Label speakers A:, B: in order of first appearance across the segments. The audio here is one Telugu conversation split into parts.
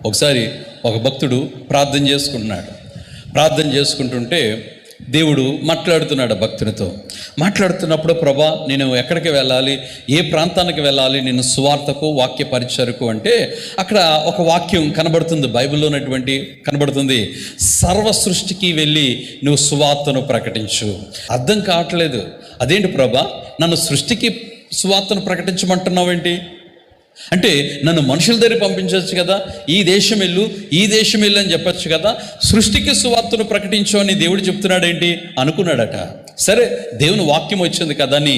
A: ఒకసారి ఒక భక్తుడు ప్రార్థన చేసుకుంటుంటే దేవుడు మాట్లాడుతున్నాడు భక్తునితో. మాట్లాడుతున్నప్పుడు, ప్రభా నేను ఎక్కడికి వెళ్ళాలి, ఏ ప్రాంతానికి వెళ్ళాలి నేను సువార్తకు వాక్య పరిచయకు అంటే అక్కడ ఒక వాక్యం కనబడుతుంది, బైబిల్లో ఉన్నటువంటి కనబడుతుంది, సర్వ సృష్టికి వెళ్ళి నువ్వు సువార్తను ప్రకటించు. అర్థం కావట్లేదు, అదేంటి ప్రభా నన్ను సృష్టికి సువార్తను ప్రకటించమంటున్నావేంటి అంటే, నన్ను మనుషుల దగ్గర పంపించవచ్చు కదా, ఈ దేశం వెళ్ళు అని చెప్పచ్చు కదా, సృష్టికి సువార్తను ప్రకటించు అని దేవుడు చెప్తున్నాడేంటి అనుకున్నాడట. సరే దేవుని వాక్యం వచ్చింది కదా అని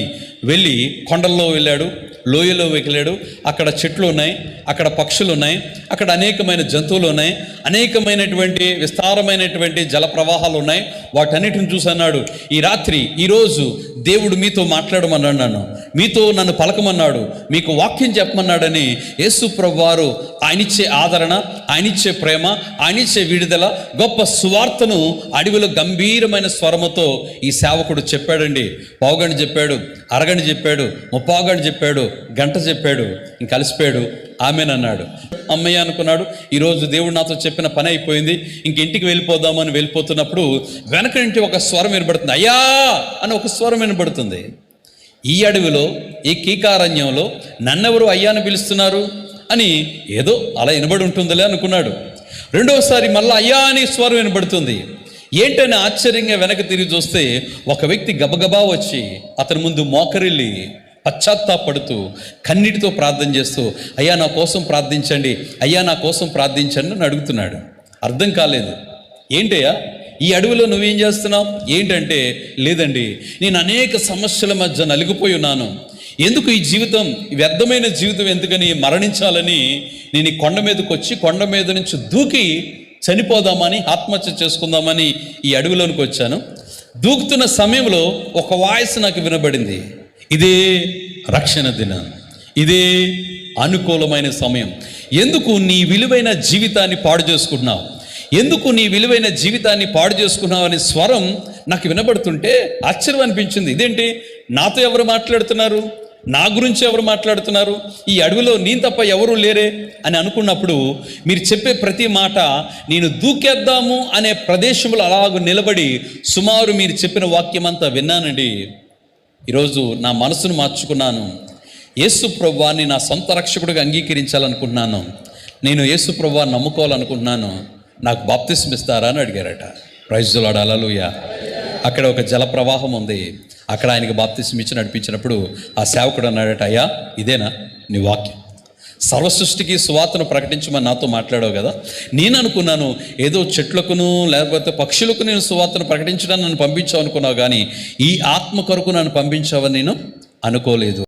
A: వెళ్ళి కొండల్లో వెళ్ళాడు, లోయలో వెళ్ళాడు. అక్కడ చెట్లు ఉన్నాయి, అక్కడ పక్షులు ఉన్నాయి, అక్కడ అనేకమైన జంతువులు ఉన్నాయి, అనేకమైనటువంటి విస్తారమైనటువంటి జల ప్రవాహాలు ఉన్నాయి. వాటన్నిటిని చూసి అన్నాడు, ఈరోజు దేవుడు మీతో మాట్లాడమన్నాడు, మీతో నన్ను పలకమన్నాడు, మీకు వాక్యం చెప్పమన్నాడని యేసు ప్రభువారు ఆయనిచ్చే ఆదరణ, ఆయనిచ్చే ప్రేమ, ఆయనిచ్చే విడుదల, గొప్ప సువార్తను అడవిలో గంభీరమైన స్వరముతో ఈ సేవకుడు చెప్పాడండి. పావుగంట చెప్పాడు, అరగంట చెప్పాడు, ముప్పావుగంట చెప్పాడు, గంట చెప్పాడు, ఇంక కలిసిపోయాడు. ఆమెనన్నాడు. అమ్మయ్య అనుకున్నాడు, ఈరోజు దేవుడు నాతో చెప్పిన పని అయిపోయింది, ఇంక ఇంటికి వెళ్ళిపోదామని వెళ్ళిపోతున్నప్పుడు వెనక నుంచి ఒక స్వరం వినబడుతుంది, అయ్యా అని ఒక స్వరం వినబడుతుంది. ఈ అడవిలో, ఈ కీకారణ్యంలో నన్నెవరు అయ్యాని పిలుస్తున్నారు అని ఏదో అలా వినబడి ఉంటుందిలే అనుకున్నాడు. రెండవసారి మళ్ళీ అయ్యా అని స్వరం వినబడుతుంది. ఏంటని ఆశ్చర్యంగా వెనక తిరిగి చూస్తే ఒక వ్యక్తి గబగబా వచ్చి అతని ముందు మోకరిల్లి పశ్చాత్తాపడుతూ కన్నీటితో ప్రార్థన చేస్తూ, అయ్యా నా కోసం ప్రార్థించండి, అయ్యా నా కోసం ప్రార్థించండి అని అడుగుతున్నాడు. అర్థం కాలేదు, ఏంటయ్యా ఈ అడవిలో నువ్వేం చేస్తున్నావు ఏంటంటే, లేదండి నేను అనేక సమస్యల మధ్య నలిగిపోయి ఉన్నాను, ఎందుకు ఈ జీవితం, వ్యర్థమైన జీవితం ఎందుకని మరణించాలని నేను ఈ కొండ మీదకి వచ్చి కొండ మీద నుంచి దూకి చనిపోదామని, ఆత్మహత్య చేసుకుందామని ఈ అడవిలోనికి వచ్చాను. దూకుతున్న సమయంలో ఒక వాయిస్ నాకు వినబడింది, ఇదే రక్షణ దినం, ఇదే అనుకూలమైన సమయం, ఎందుకు నీ విలువైన జీవితాన్ని పాడు చేసుకుంటున్నావు, ఎందుకు నీ విలువైన జీవితాన్ని పాడు చేసుకున్నావు అనే స్వరం నాకు వినబడుతుంటే ఆశ్చర్యం అనిపించింది. ఇదేంటి, నాతో ఎవరు మాట్లాడుతున్నారు, నా గురించి ఎవరు మాట్లాడుతున్నారు, ఈ అడవిలో నేను తప్ప ఎవరూ లేరే అని అనుకున్నప్పుడు మీరు చెప్పే ప్రతి మాట నేను దూకేద్దాము అనే ప్రదేశంలో అలాగ నిలబడి సుమారు మీరు చెప్పిన వాక్యం అంతా విన్నానండి. ఈరోజు నా మనసును మార్చుకున్నాను, యేసు ప్రభువాన్ని నా సొంత రక్షకుడిగా అంగీకరించాలనుకుంటున్నాను, నేను యేసు ప్రభువాన్ని నమ్ముకోవాలనుకుంటున్నాను, నాకు బాప్తిస్మం ఇస్తారా అని అడిగారట. ప్రైజ్ ది లార్డ్, హల్లెలూయా. అక్కడ ఒక జల ప్రవాహం ఉంది, అక్కడ ఆయనకి బాప్తిస్మం ఇచ్చి నడిపించినప్పుడు ఆ సేవకుడు అన్నాడట, అయ్యా ఇదేనా నీ వాక్యం, సర్వసృష్టికి సువార్తను ప్రకటించమని నాతో మాట్లాడావు కదా, నేను అనుకున్నాను ఏదో చెట్లకును లేకపోతే పక్షులకు నేను సువార్తను ప్రకటించడానికి నన్ను పంపించావు అనుకున్నావు, కానీ ఈ ఆత్మ కొరకు నన్ను పంపించావని నేను అనుకోలేదు.